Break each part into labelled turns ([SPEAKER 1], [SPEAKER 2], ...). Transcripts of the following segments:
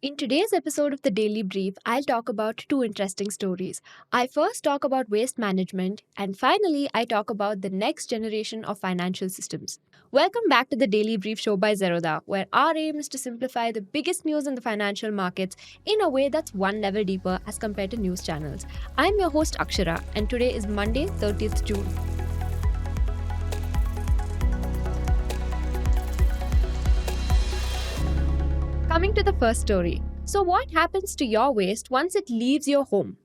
[SPEAKER 1] In today's episode of the Daily Brief, I'll talk about two interesting stories. I first talk about waste management, and finally, I talk about the next generation of financial systems. Welcome back to the Daily Brief show by Zerodha, where our aim is to simplify the biggest news in the financial markets in a way that's one level deeper as compared to news channels. I'm your host Akshara, and today is Monday, 30th June. Coming to the first story. So, what happens to your waste once it leaves your home?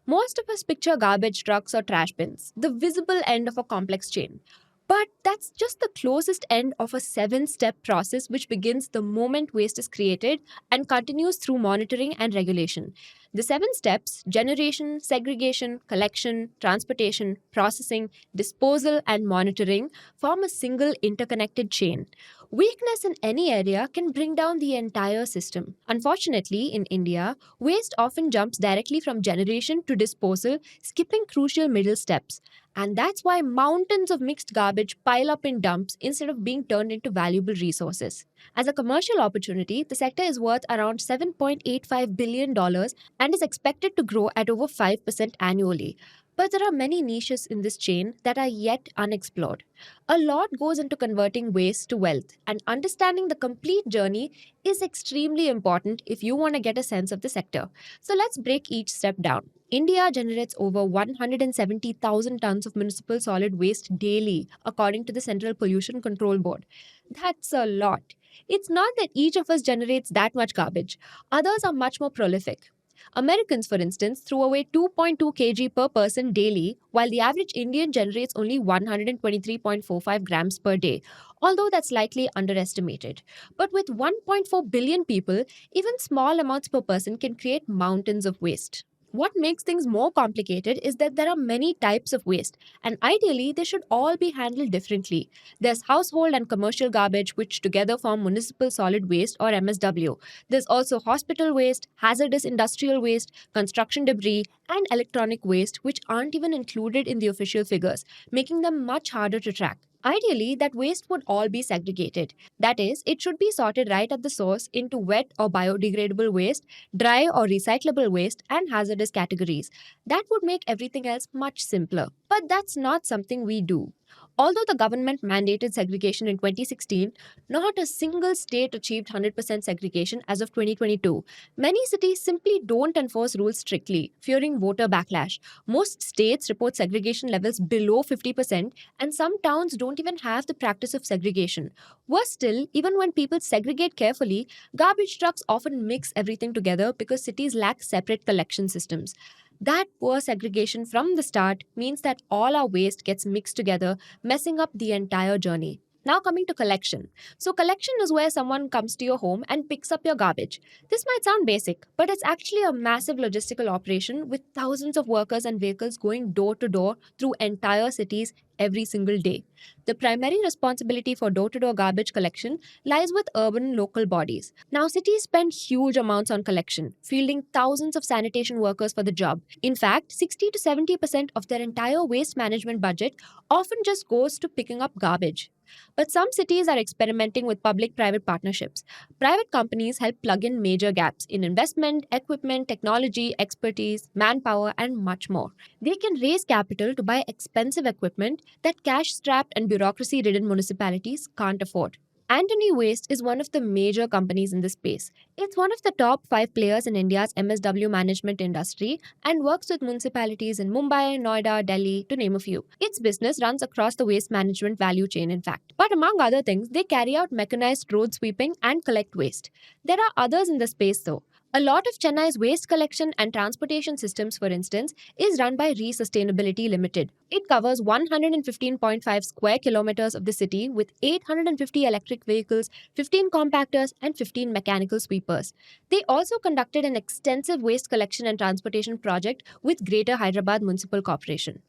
[SPEAKER 1] Most of us picture garbage trucks or trash bins, the visible end of a complex chain. But that's just the closest end of a 7 step process which begins the moment waste is created and continues through monitoring and regulation. The 7 steps generation, segregation, collection, transportation, processing, disposal, and monitoring form a single interconnected chain. Weakness in any area can bring down the entire system. Unfortunately, in India, waste often jumps directly from generation to disposal, skipping crucial middle steps. And that's why mountains of mixed garbage pile up in dumps instead of being turned into valuable resources. As a commercial opportunity, the sector is worth around $7.85 billion and is expected to grow at over 5% annually. But there are many niches in this chain that are yet unexplored. A lot goes into converting waste to wealth, and understanding the complete journey is extremely important if you want to get a sense of the sector. So let's break each step down. India generates over 170,000 tons of municipal solid waste daily, according to the Central Pollution Control Board. That's a lot. It's not that each of us generates that much garbage, others are much more prolific. Americans, for instance, throw away 2.2 kg per person daily, while the average Indian generates only 123.45 grams per day, although that's slightly underestimated. But with 1.4 billion people, even small amounts per person can create mountains of waste. What makes things more complicated is that there are many types of waste, and ideally, they should all be handled differently. There's household and commercial garbage, which together form municipal solid waste or MSW. There's also hospital waste, hazardous industrial waste, construction debris, and electronic waste, which aren't even included in the official figures, making them much harder to track. Ideally, that waste would all be segregated. That is, it should be sorted right at the source into wet or biodegradable waste, dry or recyclable waste, and hazardous categories. That would make everything else much simpler. But that's not something we do. Although the government mandated segregation in 2016, not a single state achieved 100% segregation as of 2022. Many cities simply don't enforce rules strictly, fearing voter backlash. Most states report segregation levels below 50%, and some towns don't even have the practice of segregation. Worse still, even when people segregate carefully, garbage trucks often mix everything together because cities lack separate collection systems. That poor segregation from the start means that all our waste gets mixed together, messing up the entire journey. Now, coming to collection. So, collection is where someone comes to your home and picks up your garbage. This might sound basic, but it's actually a massive logistical operation with thousands of workers and vehicles going door to door through entire cities every single day. The primary responsibility for door to door garbage collection lies with urban local bodies. Now, cities spend huge amounts on collection, fielding thousands of sanitation workers for the job. In fact, 60 to 70% of their entire waste management budget often just goes to picking up garbage. But some cities are experimenting with public private partnerships. Private companies help plug in major gaps in investment, equipment, technology, expertise, manpower, and much more. They can raise capital to buy expensive equipment that cash strapped and bureaucracy ridden municipalities can't afford. Antony Waste is one of the major companies in this space. It's one of the top 5 players in India's MSW management industry and works with municipalities in Mumbai, Noida, Delhi, to name a few. Its business runs across the waste management value chain, in fact. But among other things, they carry out mechanized road sweeping and collect waste. There are others in the space though. A lot of Chennai's waste collection and transportation systems, for instance, is run by Resustainability Limited. It covers 115.5 square kilometers of the city with 850 electric vehicles, 15 compactors, and 15 mechanical sweepers. They also conducted an extensive waste collection and transportation project with Greater Hyderabad Municipal Corporation.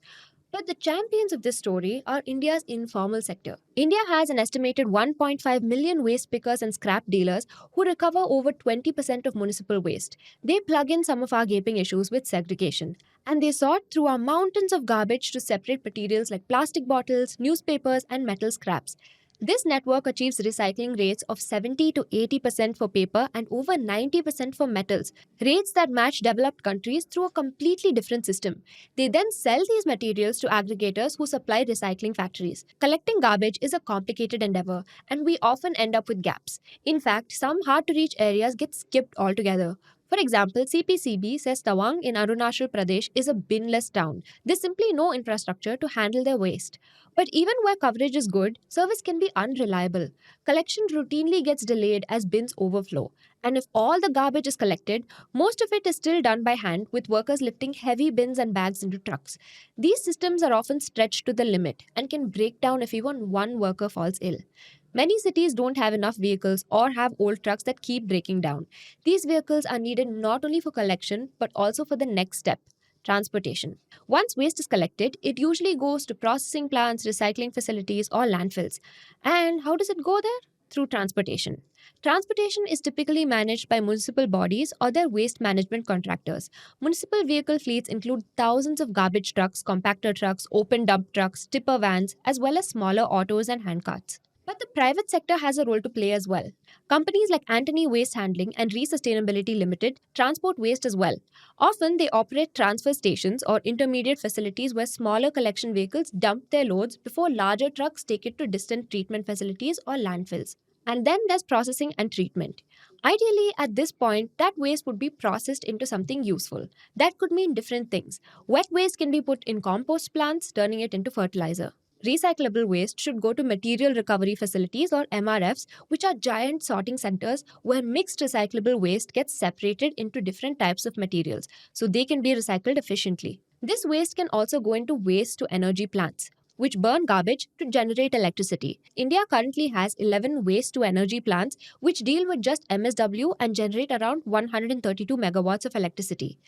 [SPEAKER 1] But the champions of this story are India's informal sector. India has an estimated 1.5 million waste pickers and scrap dealers who recover over 20% of municipal waste. They plug in some of our gaping issues with segregation. And they sort through our mountains of garbage to separate materials like plastic bottles, newspapers, and metal scraps. This network achieves recycling rates of 70 to 80% for paper and over 90% for metals, rates that match developed countries through a completely different system. They then sell these materials to aggregators who supply recycling factories. Collecting garbage is a complicated endeavor, and we often end up with gaps. In fact, some hard to reach areas get skipped altogether. For example, CPCB says Tawang in Arunachal Pradesh is a binless town. There's simply no infrastructure to handle their waste. But even where coverage is good, service can be unreliable. Collection routinely gets delayed as bins overflow. And if all the garbage is collected, most of it is still done by hand with workers lifting heavy bins and bags into trucks. These systems are often stretched to the limit and can break down if even one worker falls ill. Many cities don't have enough vehicles or have old trucks that keep breaking down. These vehicles are needed not only for collection but also for the next step, transportation. Once waste is collected, it usually goes to processing plants, recycling facilities, or landfills. And how does it go there? Through transportation. Transportation is typically managed by municipal bodies or their waste management contractors. Municipal vehicle fleets include thousands of garbage trucks, compactor trucks, open dump trucks, tipper vans, as well as smaller autos and handcarts. But the private sector has a role to play as well. Companies like Antony Waste Handling and Resustainability Limited transport waste as well. Often they operate transfer stations or intermediate facilities where smaller collection vehicles dump their loads before larger trucks take it to distant treatment facilities or landfills. And then there's processing and treatment. Ideally, at this point, that waste would be processed into something useful. That could mean different things. Wet waste can be put in compost plants, turning it into fertilizer. Recyclable waste should go to material recovery facilities or MRFs, which are giant sorting centers where mixed recyclable waste gets separated into different types of materials so they can be recycled efficiently. This waste can also go into waste to energy plants, which burn garbage to generate electricity. India currently has 11 waste to energy plants which deal with just MSW and generate around 132 megawatts of electricity.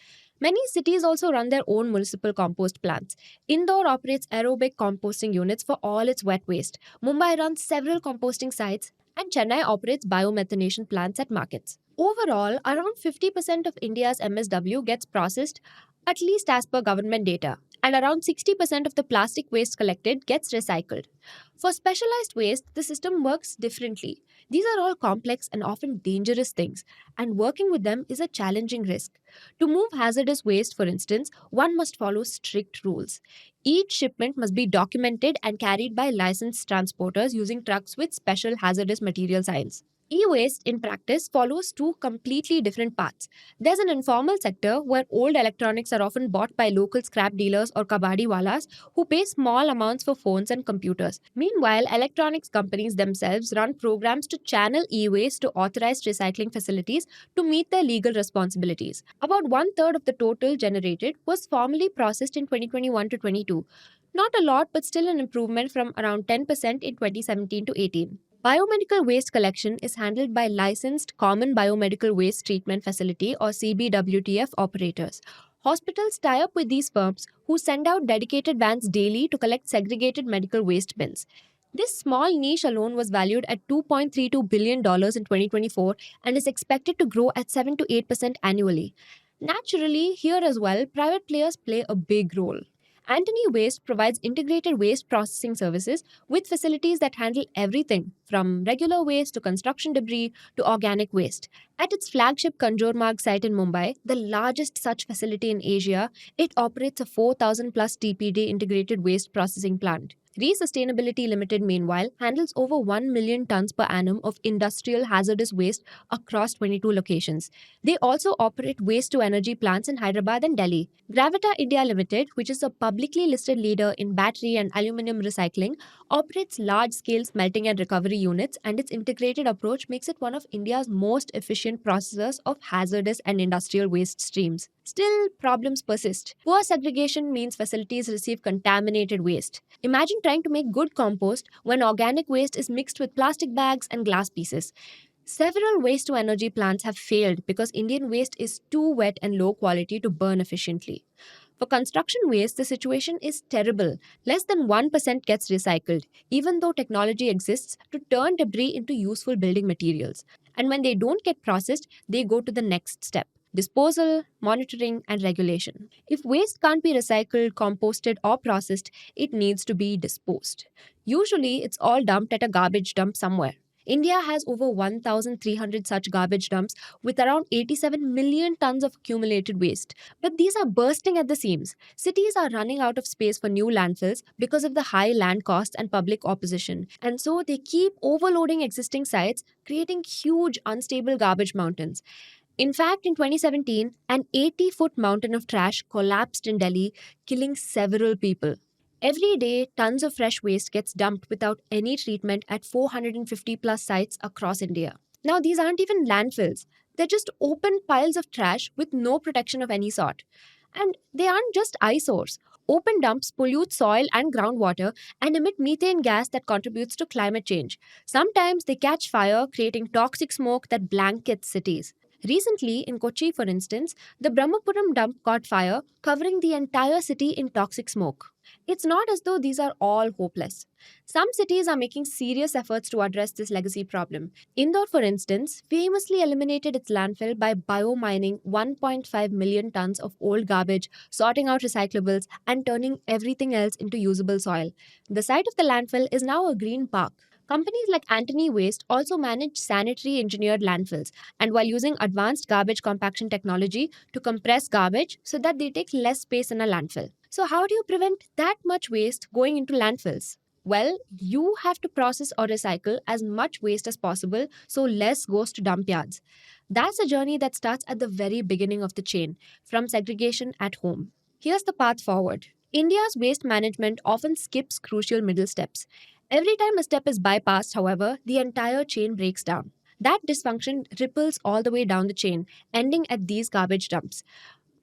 [SPEAKER 1] Many cities also run their own municipal compost plants. Indore operates aerobic composting units for all its wet waste. Mumbai runs several composting sites, and Chennai operates biomethanation plants at markets. Overall, around 50% of India's MSW gets processed, at least as per government data, and around 60% of the plastic waste collected gets recycled. For specialized waste, the system works differently. These are all complex and often dangerous things, and working with them is a challenging risk. To move hazardous waste, for instance, one must follow strict rules. Each shipment must be documented and carried by licensed transporters using trucks with special hazardous material signs. E waste, in practice, follows two completely different paths. There's an informal sector where old electronics are often bought by local scrap dealers or kabadiwalas who pay small amounts for phones and computers. Meanwhile, electronics companies themselves run programs to channel e waste to authorized recycling facilities to meet their legal responsibilities. About one third of the total generated was formally processed in 2021 to 22. Not a lot, but still an improvement from around 10% in 2017 to 18. Biomedical waste collection is handled by licensed Common Biomedical Waste Treatment Facility or CBWTF operators. Hospitals tie up with these firms who send out dedicated vans daily to collect segregated medical waste bins. This small niche alone was valued at $2.32 billion in 2024 and is expected to grow at 7 to 8% annually. Naturally, here as well, private players play a big role. Antony Waste provides integrated waste processing services with facilities that handle everything from regular waste to construction debris to organic waste. At its flagship Kanjurmarg site in Mumbai, the largest such facility in Asia, it operates a 4,000 plus TPD integrated waste processing plant. Resustainability Limited, meanwhile, handles over 1 million tons per annum of industrial hazardous waste across 22 locations. They also operate waste to energy plants in Hyderabad and Delhi. Gravita India Limited, which is a publicly listed leader in battery and aluminum recycling, operates large scale smelting and recovery units, and its integrated approach makes it one of India's most efficient processors of hazardous and industrial waste streams. Still, problems persist. Poor segregation means facilities receive contaminated waste. Imagine trying to make good compost when organic waste is mixed with plastic bags and glass pieces. Several waste to energy plants have failed because Indian waste is too wet and low quality to burn efficiently. For construction waste, the situation is terrible. Less than 1% gets recycled, even though technology exists to turn debris into useful building materials. And when they don't get processed, they go to the next step, disposal, monitoring, and regulation. If waste can't be recycled, composted, or processed, it needs to be disposed. Usually, it's all dumped at a garbage dump somewhere. India has over 1,300 such garbage dumps with around 87 million tons of accumulated waste. But these are bursting at the seams. Cities are running out of space for new landfills because of the high land costs and public opposition. And so they keep overloading existing sites, creating huge unstable garbage mountains. In fact, in 2017, an 80-foot mountain of trash collapsed in Delhi, killing several people. Every day, tons of fresh waste gets dumped without any treatment at 450 plus sites across India. Now, these aren't even landfills. They're just open piles of trash with no protection of any sort. And they aren't just eyesores. Open dumps pollute soil and groundwater and emit methane gas that contributes to climate change. Sometimes they catch fire, creating toxic smoke that blankets cities. Recently, in Kochi, for instance, the Brahmapuram dump caught fire, covering the entire city in toxic smoke. It's not as though these are all hopeless. Some cities are making serious efforts to address this legacy problem. Indore, for instance, famously eliminated its landfill by biomining 1.5 million tons of old garbage, sorting out recyclables, and turning everything else into usable soil. The site of the landfill is now a green park. Companies like Antony Waste also manage sanitary engineered landfills, and while using advanced garbage compaction technology to compress garbage so that they take less space in a landfill. So, how do you prevent that much waste going into landfills? Well, you have to process or recycle as much waste as possible so less goes to dump yards. That's a journey that starts at the very beginning of the chain, from segregation at home. Here's the path forward. India's waste management often skips crucial middle steps. Every time a step is bypassed, however, the entire chain breaks down. That dysfunction ripples all the way down the chain, ending at these garbage dumps.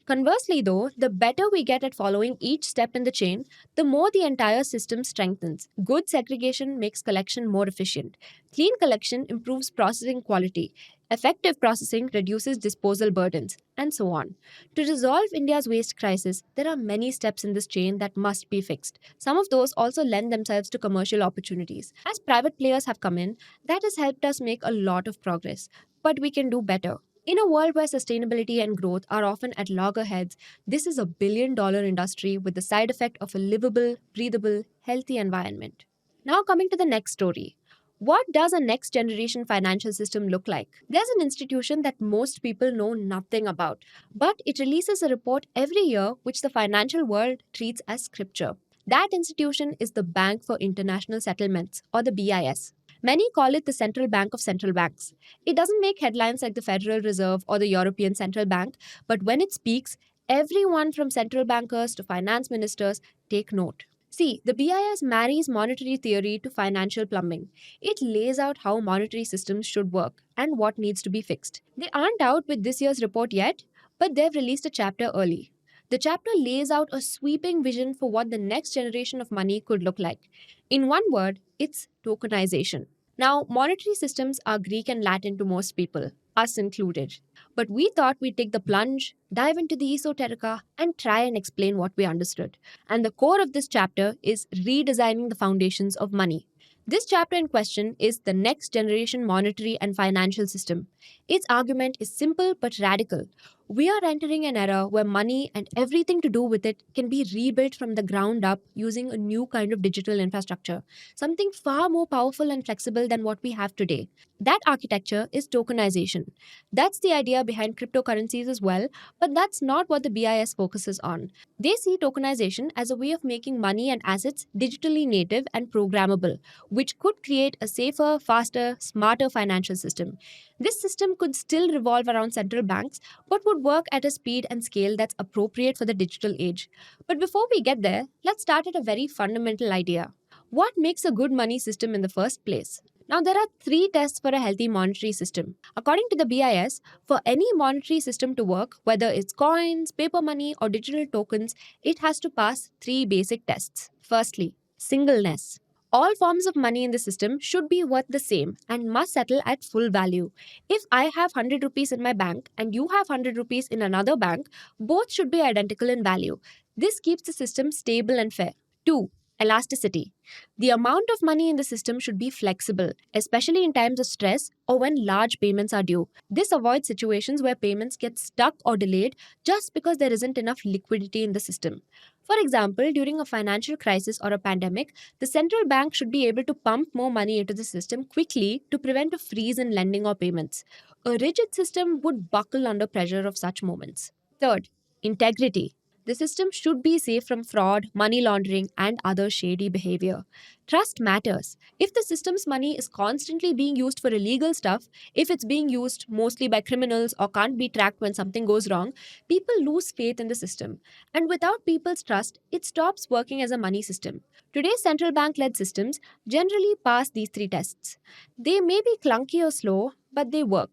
[SPEAKER 1] Conversely, though, the better we get at following each step in the chain, the more the entire system strengthens. Good segregation makes collection more efficient. Clean collection improves processing quality. Effective processing reduces disposal burdens, and so on. To resolve India's waste crisis, there are many steps in this chain that must be fixed. Some of those also lend themselves to commercial opportunities. As private players have come in, that has helped us make a lot of progress. But we can do better. In a world where sustainability and growth are often at loggerheads, this is a billion-dollar industry with the side effect of a livable, breathable, healthy environment. Now, coming to the next story. What does a next generation financial system look like? There's an institution that most people know nothing about, but it releases a report every year which the financial world treats as scripture. That institution is the Bank for International Settlements, or the BIS. Many call it the central bank of central banks. It doesn't make headlines like the Federal Reserve or the European Central Bank, but when it speaks, everyone from central bankers to finance ministers take note. See, the BIS marries monetary theory to financial plumbing. It lays out how monetary systems should work and what needs to be fixed. They aren't out with this year's report yet, but they've released a chapter early. The chapter lays out a sweeping vision for what the next generation of money could look like. In one word, it's tokenization. Now, monetary systems are Greek and Latin to most people, us included. But we thought we'd take the plunge, dive into the esoterica, and try and explain what we understood. And the core of this chapter is redesigning the foundations of money. This chapter in question is the next generation monetary and financial system. Its argument is simple but radical. We are entering an era where money and everything to do with it can be rebuilt from the ground up using a new kind of digital infrastructure, something far more powerful and flexible than what we have today. That architecture is tokenization. That's the idea behind cryptocurrencies as well, but that's not what the BIS focuses on. They see tokenization as a way of making money and assets digitally native and programmable, which could create a safer, faster, smarter financial system. This system could still revolve around central banks, but would work at a speed and scale that's appropriate for the digital age. But before we get there, let's start at a very fundamental idea. What makes a good money system in the first place? Now, there are three tests for a healthy monetary system. According to the BIS, for any monetary system to work, whether it's coins, paper money, or digital tokens, it has to pass three basic tests. Firstly, singleness. All forms of money in the system should be worth the same and must settle at full value. If I have 100 rupees in my bank and you have 100 rupees in another bank, both should be identical in value. This keeps the system stable and fair. 2. Elasticity. The amount of money in the system should be flexible, especially in times of stress or when large payments are due. This avoids situations where payments get stuck or delayed just because there isn't enough liquidity in the system. For example, during a financial crisis or a pandemic, the central bank should be able to pump more money into the system quickly to prevent a freeze in lending or payments. A rigid system would buckle under pressure of such moments. Third, integrity. The system should be safe from fraud, money laundering, and other shady behavior. Trust matters. If the system's money is constantly being used for illegal stuff, if it's being used mostly by criminals or can't be tracked when something goes wrong, people lose faith in the system. And without people's trust, it stops working as a money system. Today's central bank led systems generally pass these three tests. They may be clunky or slow, but they work.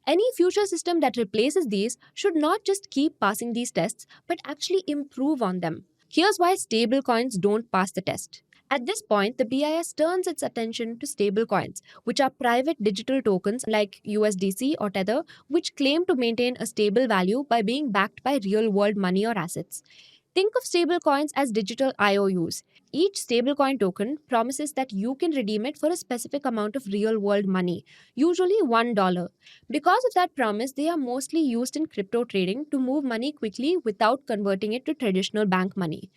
[SPEAKER 1] Any future system that replaces these should not just keep passing these tests, but actually improve on them. Here's why stablecoins don't pass the test. At this point, the BIS turns its attention to stablecoins, which are private digital tokens like USDC or Tether, which claim to maintain a stable value by being backed by real world money or assets. Think of stablecoins as digital IOUs. Each stablecoin token promises that you can redeem it for a specific amount of real world money, usually $1. Because of that promise, they are mostly used in crypto trading to move money quickly without converting it to traditional bank money.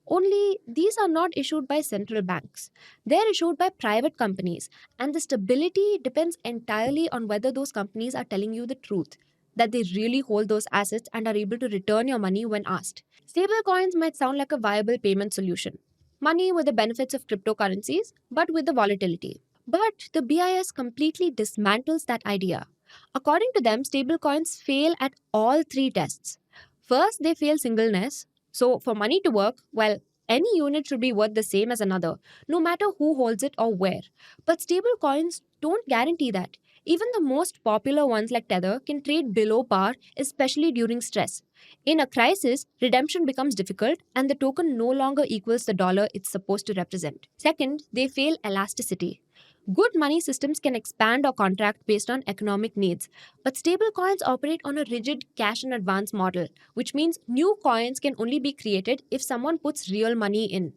[SPEAKER 1] Only these are not issued by central banks. They're issued by private companies, and the stability depends entirely on whether those companies are telling you the truth, that they really hold those assets and are able to return your money when asked. Stablecoins might sound like a viable payment solution. Money with the benefits of cryptocurrencies, but with the volatility. But the BIS completely dismantles that idea. According to them, stablecoins fail at all three tests. First, they fail singleness. So, for money to work, well, any unit should be worth the same as another, no matter who holds it or where. But stablecoins don't guarantee that. Even the most popular ones like Tether can trade below par, especially during stress. In a crisis, redemption becomes difficult and the token no longer equals the dollar it's supposed to represent. Second, they fail elasticity. Good money systems can expand or contract based on economic needs, but stable coins operate on a rigid cash in advance model, which means new coins can only be created if someone puts real money in.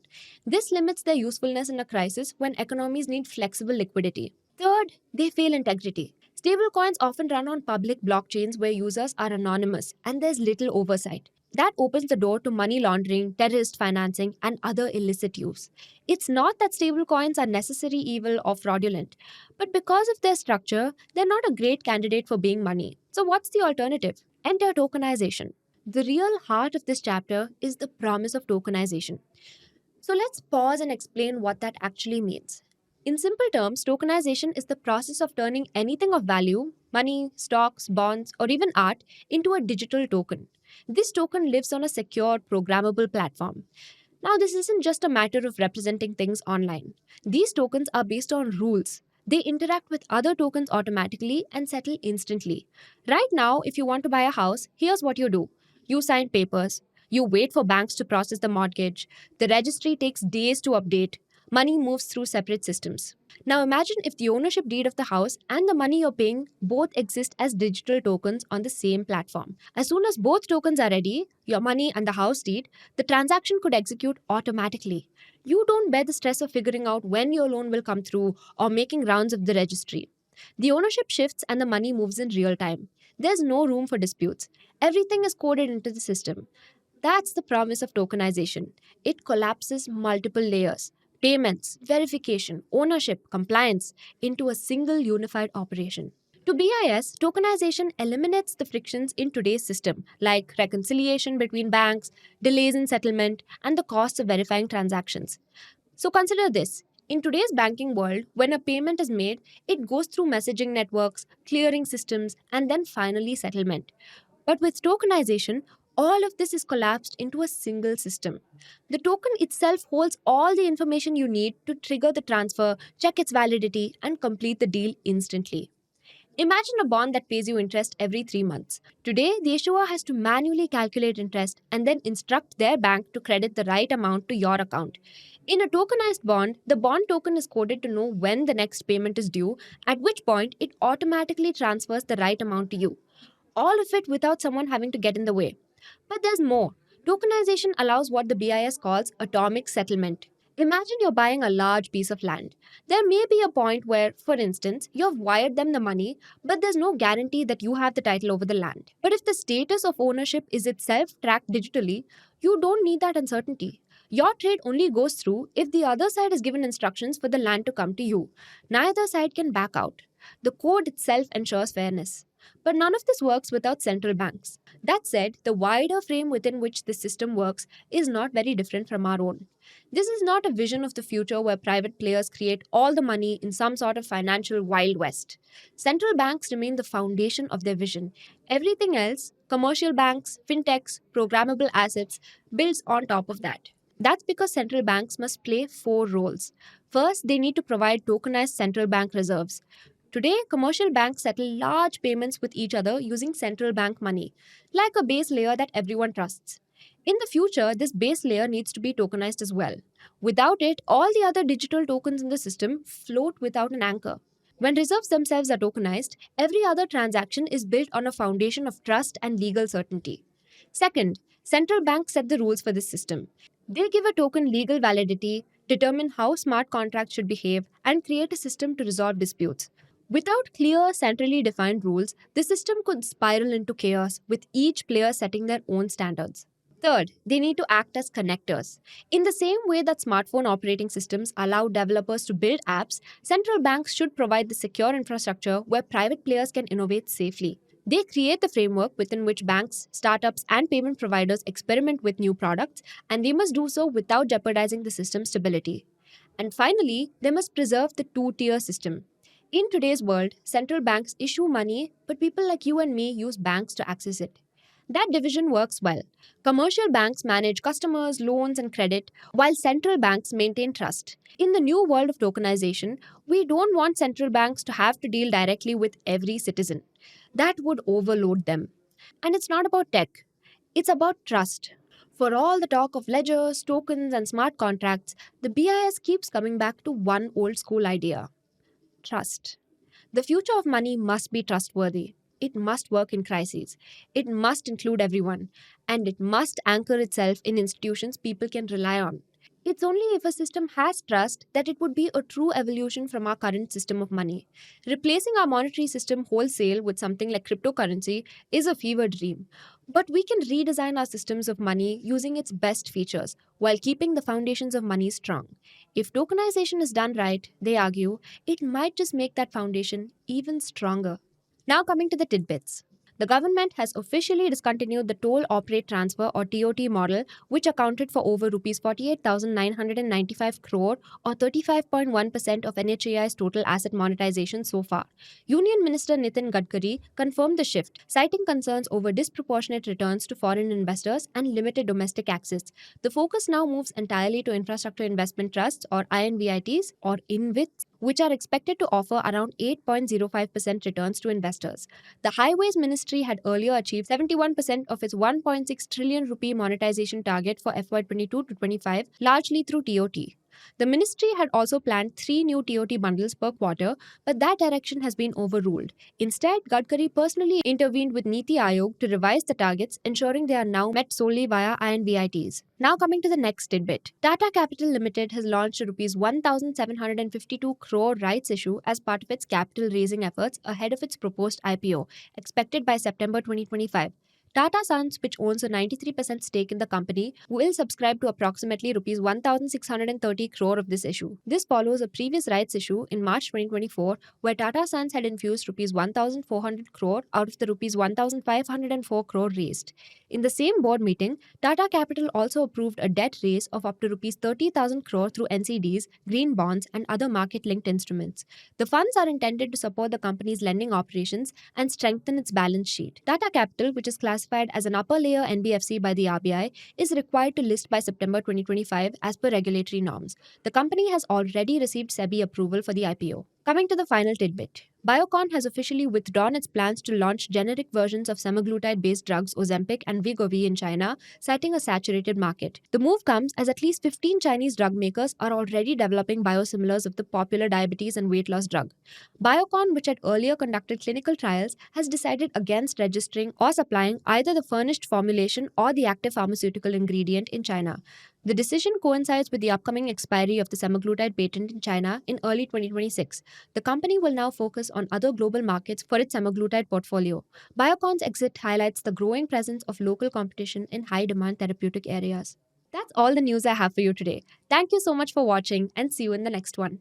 [SPEAKER 1] This limits their usefulness in a crisis when economies need flexible liquidity. Third, they fail integrity. Stablecoins often run on public blockchains where users are anonymous and there's little oversight. That opens the door to money laundering, terrorist financing, and other illicit use. It's not that stablecoins are necessary evil or fraudulent, but because of their structure, they're not a great candidate for being money. So, what's the alternative? Enter tokenization. The real heart of this chapter is the promise of tokenization. So let's pause and explain what that actually means. In simple terms, tokenization is the process of turning anything of value, money, stocks, bonds, or even art, into a digital token. This token lives on a secure, programmable platform. Now, this isn't just a matter of representing things online. These tokens are based on rules. They interact with other tokens automatically and settle instantly. Right now, if you want to buy a house, here's what you do: you sign papers, you wait for banks to process the mortgage, the registry takes days to update, money moves through separate systems. Now, imagine if the ownership deed of the house and the money you're paying both exist as digital tokens on the same platform. As soon as both tokens are ready, your money and the house deed, the transaction could execute automatically. You don't bear the stress of figuring out when your loan will come through or making rounds of the registry. The ownership shifts and the money moves in real time. There's no room for disputes. Everything is coded into the system. That's the promise of tokenization. It collapses multiple layers: payments, verification, ownership, compliance into a single unified operation. To BIS, tokenization eliminates the frictions in today's system, like reconciliation between banks, delays in settlement, and the costs of verifying transactions. So consider this. In today's banking world, when a payment is made, it goes through messaging networks, clearing systems, and then finally settlement. But with tokenization, all of this is collapsed into a single system. The token itself holds all the information you need to trigger the transfer, check its validity, and complete the deal instantly. Imagine a bond that pays you interest every 3 months. Today, the issuer has to manually calculate interest and then instruct their bank to credit the right amount to your account. In a tokenized bond, the bond token is coded to know when the next payment is due, at which point it automatically transfers the right amount to you. All of it without someone having to get in the way. But there's more. Tokenization allows what the BIS calls atomic settlement. Imagine you're buying a large piece of land. There may be a point where, for instance, you have wired them the money, but there's no guarantee that you have the title over the land. But if the status of ownership is itself tracked digitally, you don't need that uncertainty. Your trade only goes through if the other side is given instructions for the land to come to you. Neither side can back out. The code itself ensures fairness. But none of this works without central banks. That said, the wider frame within which this system works is not very different from our own. This is not a vision of the future where private players create all the money in some sort of financial Wild West. Central banks remain the foundation of their vision. Everything else, commercial banks, fintechs, programmable assets, builds on top of that. That's because central banks must play four roles. First, they need to provide tokenized central bank reserves. Today, commercial banks settle large payments with each other using central bank money, like a base layer that everyone trusts. In the future, this base layer needs to be tokenized as well. Without it, all the other digital tokens in the system float without an anchor. When reserves themselves are tokenized, every other transaction is built on a foundation of trust and legal certainty. Second, central banks set the rules for this system. They give a token legal validity, determine how smart contracts should behave, and create a system to resolve disputes. Without clear, centrally defined rules, the system could spiral into chaos, with each player setting their own standards. Third, they need to act as connectors. In the same way that smartphone operating systems allow developers to build apps, central banks should provide the secure infrastructure where private players can innovate safely. They create the framework within which banks, startups, and payment providers experiment with new products, and they must do so without jeopardizing the system's stability. And finally, they must preserve the two tier system. In today's world, central banks issue money, but people like you and me use banks to access it. That division works well. Commercial banks manage customers, loans, and credit, while central banks maintain trust. In the new world of tokenization, we don't want central banks to have to deal directly with every citizen. That would overload them. And it's not about tech, it's about trust. For all the talk of ledgers, tokens, and smart contracts, the BIS keeps coming back to one old school idea: trust. The future of money must be trustworthy. It must work in crises. It must include everyone. And it must anchor itself in institutions people can rely on. It's only if a system has trust that it would be a true evolution from our current system of money. Replacing our monetary system wholesale with something like cryptocurrency is a fever dream. But we can redesign our systems of money using its best features while keeping the foundations of money strong. If tokenization is done right, they argue, it might just make that foundation even stronger. Now, coming to the tidbits. The government has officially discontinued the toll operate transfer or TOT model, which accounted for over Rs 48,995 crore or 35.1% of NHAI's total asset monetization so far. Union Minister Nitin Gadkari confirmed the shift, citing concerns over disproportionate returns to foreign investors and limited domestic access. The focus now moves entirely to infrastructure investment trusts or INVITs or INVITs, which are expected to offer around 8.05% returns to investors. The Highways Ministry had earlier achieved 71% of its 1.6 trillion rupee monetization target for FY22 to 25, largely through TOT. The ministry had also planned 3 new TOT bundles per quarter, but that direction has been overruled. Instead, Gadkari personally intervened with Niti Aayog to revise the targets, ensuring they are now met solely via INVITs. Now coming to the next tidbit. Tata Capital Limited has launched a Rs 1,752 crore rights issue as part of its capital raising efforts ahead of its proposed IPO, expected by September 2025. Tata Sons, which owns a 93% stake in the company, will subscribe to approximately Rs 1,630 crore of this issue. This follows a previous rights issue in March 2024, where Tata Sons had infused Rs 1,400 crore out of the Rs 1,504 crore raised. In the same board meeting, Tata Capital also approved a debt raise of up to Rs 30,000 crore through NCDs, green bonds, and other market-linked instruments. The funds are intended to support the company's lending operations and strengthen its balance sheet. Tata Capital, which is classified as an upper layer NBFC by the RBI, is required to list by September 2025 as per regulatory norms. The company has already received SEBI approval for the IPO. Coming to the final tidbit. Biocon has officially withdrawn its plans to launch generic versions of semaglutide-based drugs Ozempic and Wegovy in China, citing a saturated market. The move comes as at least 15 Chinese drug makers are already developing biosimilars of the popular diabetes and weight loss drug. Biocon, which had earlier conducted clinical trials, has decided against registering or supplying either the furnished formulation or the active pharmaceutical ingredient in China. The decision coincides with the upcoming expiry of the semaglutide patent in China in early 2026. The company will now focus on other global markets for its semaglutide portfolio. Biocon's exit highlights the growing presence of local competition in high demand therapeutic areas. That's all the news I have for you today. Thank you so much for watching and see you in the next one.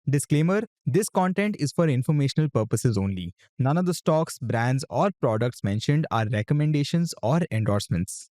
[SPEAKER 2] Disclaimer: this content is for informational purposes only. None of the stocks, brands, or products mentioned are recommendations or endorsements.